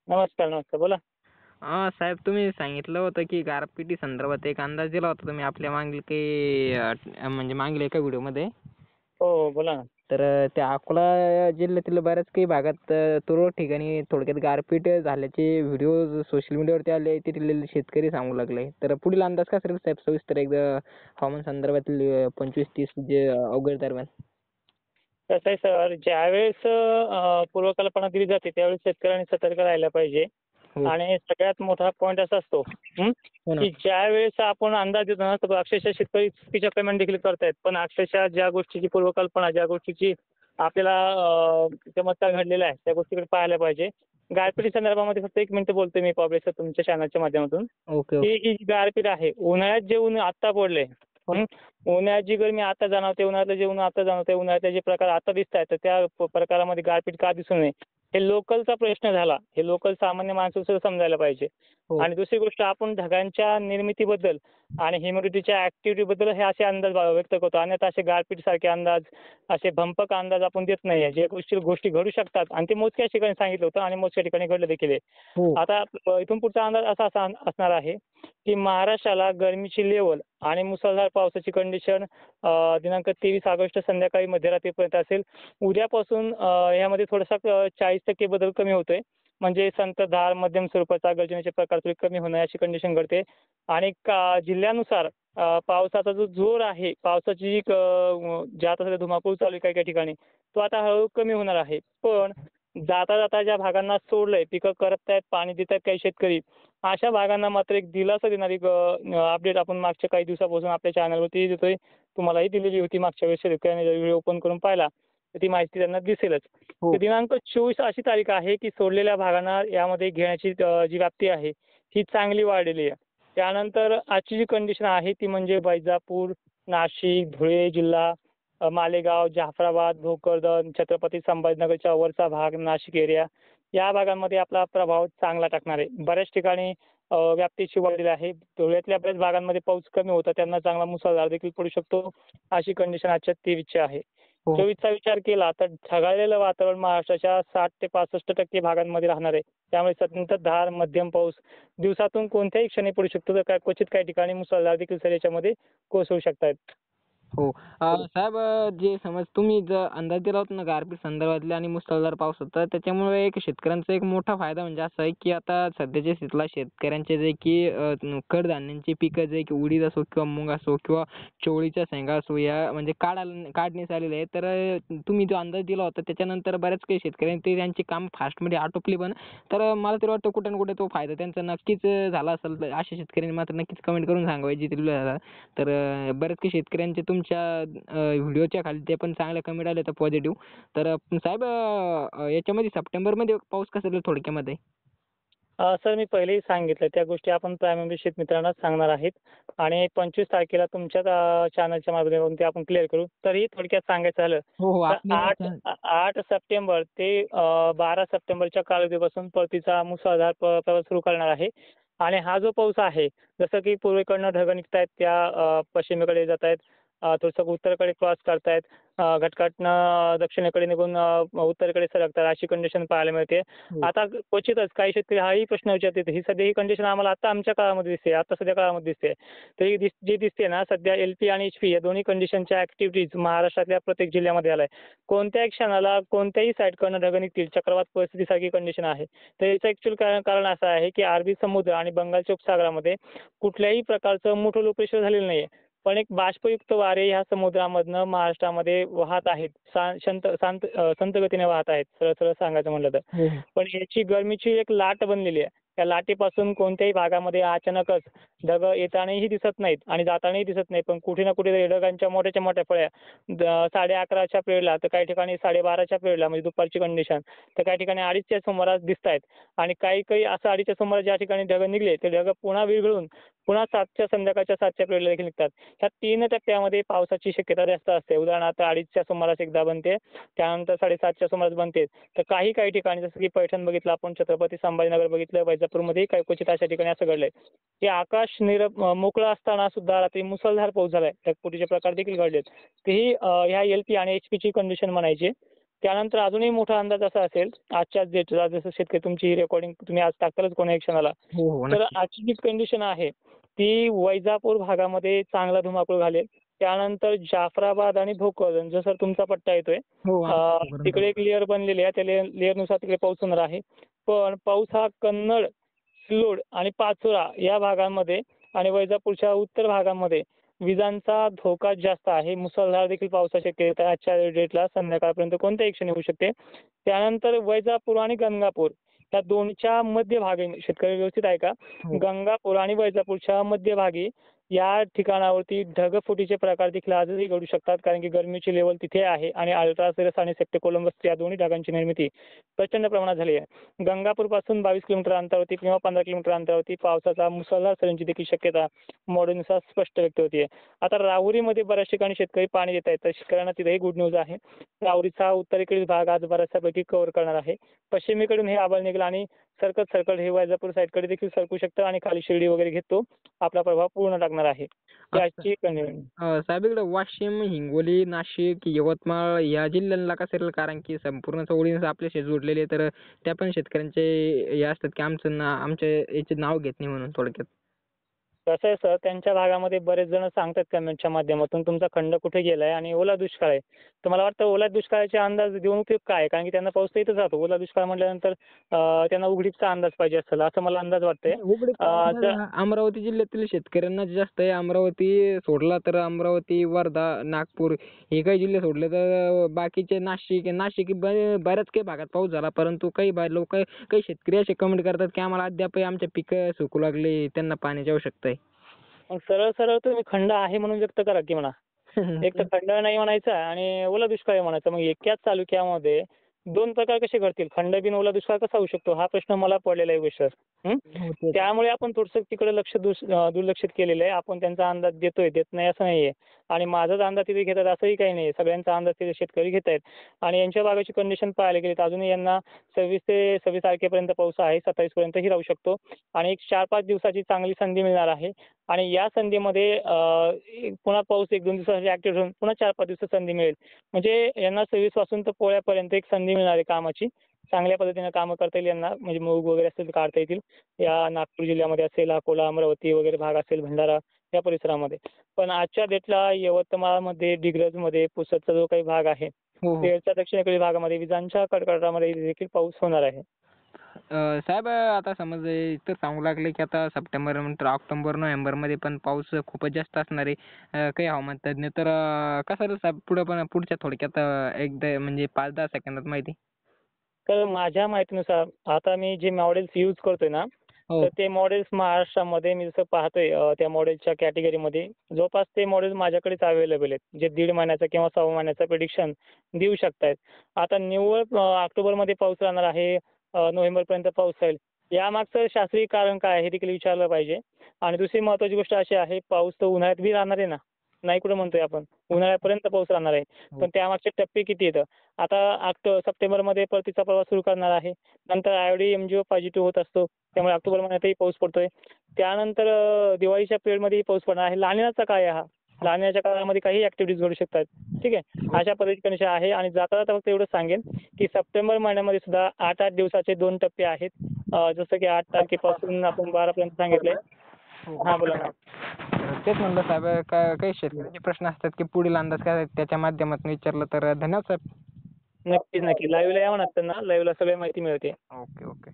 नमस्कार, नमस्कार. बोला. साहेब तुम्ही सांगितलं होतं की गारपिटी संदर्भात एक अंदाज दिला होता तुम्ही आपल्या मागील काही म्हणजे मागील एका व्हिडिओमध्ये. हो, हो. बोला ना. तर त्या अकोला जिल्ह्यातील बऱ्याच काही भागात तुरळक ठिकाणी थोडक्यात गारपीट झाल्याचे व्हिडिओ सोशल मीडियावरती आले. तेथील शेतकरी सांगू लागले. तर पुढील अंदाज काय असेल साहेब सविस्तर एकदा हवामान संदर्भातील 25-30 जे ऑगस्ट दरम्यान? कसं आहे सर, ज्यावेळेस पूर्वकल्पना दिली जाते, त्यावेळेस शेतकऱ्यांनी सतर्क राहायला पाहिजे. हो. आणि सगळ्यात मोठा पॉइंट असा असतो, हो ना. की ज्यावेळेस आपण अंदाज देतो ना, तर अक्षरशः शेतकरी चुकीच्या पेमेंट देखील करतायत. पण अक्षरशः ज्या गोष्टीची पूर्वकल्पना, ज्या गोष्टीची आपल्याला चमत्कार घडलेला आहे, त्या गोष्टीकडे पाहायला पाहिजे. गारपिटी संदर्भामध्ये फक्त 1 मिनिट बोलतोय मी पब्लिक सर तुमच्या चॅनलच्या माध्यमातून, ओके, की ओके. ही जी गारपीट आहे, उन्हाळ्यात जे ऊन आत्ता पडलंय, हो ना. उन्हाळ्यात जी गरमी आता जाणवते, उन्हाळ्यातलं जे ऊन आता जाणवतंय, उन्हाळ्यातले जे प्रकार आता दिसतायत, तर त्या प्रकारामध्ये गारपीट का दिसू नये? हे लोकलचा प्रश्न झाला. हे लोकल सामान्य माणसाला समजायला पाहिजे. हो. आणि दुसरी गोष्ट आपण ढगांच्या निर्मितीबद्दल आणि ह्युमिडिटीच्या ॲक्टिव्हिटीबद्दल हे असे अंदाज व्यक्त करतो. अन्यथा असे गारपीटसारखे अंदाज, असे भंपक अंदाज आपण देत नाहीये. जे गोष्टी गोष्टी घडू शकतात आणि ते मोजक्याच ठिकाणी सांगितलं होतं आणि मोजक्या ठिकाणी घडलं देखील आहे. हो. आता इथून पुढचा अंदाज असा असा असणार आहे, की महाराष्ट्राला गरमीची लेव्हल आणि मुसळधार पावसाची कंडिशन दिनांक 23 ऑगस्ट संध्याकाळी मध्यरात्रीपर्यंत असेल. उद्यापासून यामध्ये थोडासा 40% बदल कमी होतोय. म्हणजे संततधार, मध्यम स्वरूपाचा गर्जनेचे प्रकार थोडे कमी होणं अशी कंडिशन घडते. आणि जिल्ह्यानुसार पावसाचा जो जोर आहे, पावसाची जी जे आता सध्या धुमाकूळ चालू आहे काही-काही ठिकाणी, तो आता हळू कमी होणार आहे. पण जाता-जाता ज्या भागांना सोडलंय, पिकं करपतायत, पाणी देतायत काही शेतकरी, अशा भागांना मात्र एक दिलासा देणारी अपडेट आपण मागच्या काही दिवसापासून आपल्या चॅनलवरती देतोय. तुम्हालाही दिलेली होती मागच्या वेळेस शेतकऱ्यांनी जर व्हिडिओ ओपन करून पाहिला, तर ती माहिती त्यांना दिसेलच. तर हो. दिनांक 24 अशी तारीख आहे, की सोडलेल्या भागांना यामध्ये घेण्याची जी व्याप्ती आहे, ही चांगली वाढलेली आहे. त्यानंतर आजची जी कंडिशन आहे, ती म्हणजे वैजापूर, नाशिक, धुळे जिल्हा, मालेगाव, जाफराबाद, भोकरदन, छत्रपती संभाजीनगरच्या वरचा भाग, नाशिक एरिया, या भागांमध्ये आपला प्रभाव चांगला टाकणार आहे. बऱ्याच ठिकाणी व्याप्तीची वाढलेली आहे. धुळ्यातल्या बऱ्याच भागांमध्ये पाऊस कमी होता. त्यांना चांगला मुसळधार देखील पडू शकतो. अशी कंडिशन आजच्या 23ची आहे. हो. 24चा विचार केला तर ढगाळलेलं वातावरण महाराष्ट्राच्या 60 ते 65% भागांमध्ये राहणार आहे. त्यामुळे संततधार, मध्यम पाऊस दिवसातून कोणत्याही क्षणी पडू शकतो. तर क्वचित काही ठिकाणी मुसळधार देखील सर याच्यामध्ये कोसळू शकतायत. हो. साहेब जे समज तुम्ही जर अंदाज दिला होता ना गारपीट संदर्भातले आणि मुसळधार पाऊस होता, त्याच्यामुळे एक शेतकऱ्यांचा एक मोठा फायदा म्हणजे असा आहे, की आता सध्याच्या स्थितीला शेतकऱ्यांचे जे की कडधान्यांची पिकं जे की उडीद असो किंवा मूग असो किंवा चवळीच्या शेंगा असो या म्हणजे काढणीस आलेले आहे. तर तुम्ही जो अंदाज दिला होता त्याच्यानंतर बऱ्याच काही शेतकऱ्यांनी ते त्यांची कामं फास्टमध्ये आटोपली पण. तर मला तरी वाटतं कुठे ना कुठे तो फायदा त्यांचा नक्कीच झाला असेल. तर अशा शेतकऱ्यांनी मात्र नक्कीच कमेंट करून सांगावी जी झाला. तर बरेच काही शेतकऱ्यांचे तुमच्या व्हिडिओच्या खाली ते पण चांगल्या कमेंट आल्या होत्या पॉझिटिव्ह. तर साहेब याच्यामध्ये सप्टेंबरमध्ये पाऊस कसा येईल थोडक्यामध्ये? सर मी पहिलेही सांगितलं त्या गोष्टी आपण प्रायमरी शेतमित्रांनाच सांगणार आहेत आणि 25 तारखेला तुमच्याच चॅनलच्या माध्यमातून ते आपण क्लिअर करू. तरीही थोडक्यात सांगायचं झालं हो, हो. तर आपल्या 8 सप्टेंबर ते 12 सप्टेंबरच्या कालावधीपासून परतीचा मुसळधार प्रवास सुरू करणार आहे. आणि हा जो पाऊस आहे, जसं की पूर्वेकडनं ढगं निघतायत त्या पश्चिमेकडे जात आहेत. थोडंसं उत्तरेकडे क्रॉस करतायत. घटकातनं दक्षिणेकडे निघून उत्तरेकडे सरकतात अशी कंडिशन पाहायला मिळते. हो. आता क्वचितच काही शेतकरी हाही प्रश्न विचारतात, ही सध्या ही कंडिशन आम्हाला आता आमच्या काळामध्ये दिसते, आता सध्या काळामध्ये दिसते. तर ही जी दिसते ना सध्या एल-पी आणि एच-पी या दोन्ही कंडिशनच्या ॲक्टिव्हिटीज महाराष्ट्रातल्या प्रत्येक जिल्ह्यामध्ये आलाय. कोणत्याही क्षणाला कोणत्याही साईडकडनं ढग निघतील, चक्रवात परिस्थितीसारखी कंडिशन आहे. तर याचं ॲक्चुअल कारण असं आहे, की अरबी समुद्र आणि बंगालच्या उपसागरामध्ये कुठल्याही प्रकारचं मोठं लो प्रेशर झालेलं नाहीये. पण एक बाष्पयुक्त वारे ह्या समुद्रामधनं महाराष्ट्रामध्ये वाहत आहेत. संत गतीने वाहत आहेत, सरळ-सरळ सांगायचं म्हटलं तर. हो, हो. पण याची गरमीची एक लाट बनलेली आहे. त्या लाटेपासून कोणत्याही भागामध्ये अचानकच ढगं येतानाही दिसत नाहीत आणि जातानाही दिसत नाही. पण कुठे ना कुठेतरी ढगांच्या मोठ्याच्या मोठ्या फळ्या 11:30च्या पिरियडला तर काही ठिकाणी 12:30च्या पिरियडला म्हणजे दुपारची कंडिशन, तर काही ठिकाणी 2:30च्या सुमारास दिसतायत. आणि काही असं 2:30च्या सुमारास ज्या ठिकाणी ढगं निघले, ते ढगं पुन्हा विरघळून पुन्हा संध्याकाळच्या 7च्या पिरियडला देखील निघतात. ह्या 3 टप्प्यामध्ये पावसाची शक्यता जास्त असते. उदाहरणार्थ 2:30च्या सुमारास एकदा बनते, त्यानंतर 7:30च्या सुमारास बनते. तर काही ठिकाणी जसं की पैठण बघितलं आपण, छत्रपती संभाजीनगर बघितलं, वैजापूरमध्ये काही क्वचित अशा ठिकाणी असं घडलंय, की आकाश मोकळं असताना सुद्धा रात्री मुसळधार पाऊस झालाय. ढगफुटीचे प्रकार देखील घडलेत. तेही ह्या एल-पी आणि एच-पीची कंडिशन म्हणायची. त्यानंतर अजूनही मोठा अंदाज असा असेल आजच्याच डेटला, जसं शेतकरी तुमची ही रेकॉर्डिंग तुम्ही आज टाकतालच कोण्या क्षणाला, हो, हो. तर नक्की. आजची जी कंडिशन आहे ती वैजापूर भागामध्ये चांगला धुमाकूळ घालेल. त्यानंतर जाफराबाद आणि भोकरदन जो सर तुमचा पट्टा येतोय, हो, आमच्या इकडून तिकडे एक लेयर बनलेली आहे. त्या लेयरनुसार तिकडे पाऊस होणार आहे. पण पाऊस हा कन्नड, सिल्लोड आणि पाचोरा या भागांमध्ये आणि वैजापूरच्या उत्तर भागामध्ये विजांचा धोका जास्त आहे. मुसळधार देखील पावसाची शक्यता आजच्या डेटला संध्याकाळपर्यंत कोणत्याही क्षणी होऊ शकते. त्यानंतर वैजापूर आणि गंगापूर या दोनच्या मध्यभागी, शेतकरी व्यवस्थित ऐका, हो. गंगापूर आणि वैजापूरच्या मध्यभागी या ठिकाणावरती ढगफुटीचे प्रकार देखील आजही घडू शकतात, कारण की गरमीची लेवल तिथे आहे आणि अल्ट्रासरस आणि सेप्टिकोलंबस या दोन्ही ढगांची निर्मिती प्रचंड प्रमाणात झाली आहे. गंगापूरपासून 22 किलोमीटर अंतरावरती किंवा 15 किलोमीटर अंतरावरती पावसाचा मुसळधार सरींची देखील शक्यता मॉडेलनुसार स्पष्ट व्यक्त होतीये. आता राहुरीमध्ये बऱ्याच ठिकाणी शेतकरी पाणी देत आहेत, तर शेतकऱ्यांना तिथेही गुड न्यूज आहे. राहुरीचा उत्तरेकडील भाग आज बऱ्याचपैकी कव्हर करणार आहे. पश्चिमेकडून हे आभाळ निघेल आणि सरकत हे वैजापूर साईडकडे देखील सरकू शकतं आणि खाली शिर्डी वगैरे घेतो आपला प्रभाव पूर्ण टाकणार आहे. ही अच्छा. आजची कंडिशन. साहेब इकडं वाशिम, हिंगोली, नाशिक, यवतमाळ या जिल्ह्यांना कसं असेल, कारण की संपूर्ण चौळीने आपल्याशी जोडलेले आहे, तर त्या पण शेतकऱ्यांचे हे असतात की आमच्या याचे नाव घेत नाही म्हणून थोडक्यात. कसं आहे सर, त्यांच्या भागामध्ये बरेच जण सांगतात कमेंटच्या माध्यमातून तुमचा खंड कुठे गेलाय आणि ओला दुष्काळ आहे. तर मला वाटतं ओला दुष्काळाचे अंदाज देऊन उपयोग काय आहे? कारण की त्यांना पाऊस तर इथं जातो. ओला दुष्काळ म्हटल्यानंतर त्यांना उघडीपचा अंदाज पाहिजे असेल असं मला अंदाज वाटतंय. उघडीचा अंदाज अमरावती जिल्ह्यातील शेतकऱ्यांना जास्त आहे. अमरावती सोडला तर अमरावती, वर्धा, नागपूर हे काही जिल्हे सोडले तर बाकीचे नाशिक बऱ्याच काही भागात पाऊस झाला, परंतु काही लोक काही शेतकरी असे कमेंट करतात की आम्हाला अद्यापही आमचे पिकं सुकू लागले, त्यांना पाण्याची आवश्यकता आहे. मग सरळ सरळ तुम्ही खंड आहे म्हणून व्यक्त करा की म्हणा. एक तर खंड नाही म्हणायचा आणि ओला दुष्काळ आहे म्हणायचं. मग एकाच तालुक्यामध्ये दोन प्रकार कसे घडतील? खंड बिन ओला दुष्काळ कसा होऊ शकतो? हा प्रश्न मला पडलेला आहे सर. हो, तेच. त्यामुळे आपण थोडंसं तिकडे दुर्लक्षित केलेलं आहे. आपण त्यांचा अंदाज देतोय, देत नाही असं नाहीये. आणि माझाच अंदाज तिथे घेतात असंही काही नाही. सगळ्यांचा अंदाज तिथे शेतकरी घेत आहेत. आणि यांच्या भागाची कंडिशन पाहायला गेली तर अजूनही यांना 26 ते 26 तारखेपर्यंत पाऊस आहे. 27 पर्यंतही राहू शकतो. आणि एक 4-5 दिवसाची चांगली संधी मिळणार आहे. आणि या संधीमध्ये पुन्हा पाऊस 1-2 दिवसासाठी ऍक्टिव्ह होऊन पुन्हा 4-5 दिवसात संधी मिळेल. म्हणजे यांना 26 पासून तर पोळ्यापर्यंत एक संधी मिळणार आहे कामाची. चांगल्या पद्धतीने कामं करता येईल यांना, म्हणजे मूग वगैरे असेल तर काढता येतील. या नागपूर जिल्ह्यामध्ये असेल, अकोला, अमरावती वगैरे भाग असेल, भंडारा या परिसरामध्ये. पण आजच्या डेटला यवतमाळमध्ये, डिग्रजमध्ये, पुसदचा जो काही भाग आहे, हो, हो. तेरच्या दक्षिणेकडील भागामध्ये विजांच्या कडकडाटामध्ये देखील पाऊस होणार आहे. साहेब आता समज इथं सांगू लागले की आता सप्टेंबर नंतर ऑक्टोबर, नोव्हेंबरमध्ये पण पाऊस खूपच जास्त असणार आहे. काही हवामान तज्ञ तर कसं राहील साहेब पुढच्या थोडक्यात एकदा म्हणजे 5-10 सेकंदात माहिती? तर माझ्या माहितीनुसार आता मी जे मॉडेल्स यूज करतोय ना, हो. तर ते मॉडेल्स महाराष्ट्रामध्ये मी जसं पाहतोय त्या मॉडेलच्या कॅटेगरीमध्ये जवळपास ते मॉडेल्स माझ्याकडेच अवेलेबल आहेत. जे 1.5 महिन्याचा किंवा 6 महिन्याचा प्रिडिक्शन देऊ शकतायत. आता निव्वळ ऑक्टोबरमध्ये पाऊस राहणार आहे, नोव्हेंबरपर्यंत पाऊस राहील. यामागचं शास्त्रीय कारण काय आहे हे देखील विचारलं पाहिजे. आणि दुसरी महत्त्वाची गोष्ट अशी आहे, पाऊस तर उन्हाळ्यात बी राहणार आहे ना. नाही कुठं म्हणतोय आपण. उन्हाळ्यापर्यंत पाऊस राहणार आहे. हो. पण त्यामागचे टप्पे किती आहेत? आता सप्टेंबरमध्ये परतीचा प्रवास सुरू करणार आहे. नंतर आयोडी एमजीओ पॉझिटिव्ह होत असतो. त्यामुळे ऑक्टोबर महिन्यातही पाऊस पडतोय. त्यानंतर दिवाळीच्या पिरियडमध्येही पाऊस पडणार आहे. लानिनाचा काळ आहे हा. लानिनाच्या काळामध्ये काही ॲक्टिव्हिटीज घडू शकतात. ठीक आहे. अशा पद्धतीची कंडिशन आहे आणि जाता जाता फक्त एवढंच सांगेन की सप्टेंबर महिन्यामध्ये सुद्धा 8-8 दिवसाचे 2 टप्पे आहेत. जसं की 8 तारखेपासून आपण 12 पर्यंत सांगितलंय. हां, बोला ना. तेच म्हणलं साहेब, काही शेतकऱ्यांचे प्रश्न असतात की पुढील अंदाज काय आहे, त्याच्या माध्यमातून विचारलं तर धन्यवाद साहेब. नक्कीच. लाईव्हला यावं ना त्यांना. लाईव्हला सगळी माहिती मिळते. Okay, okay.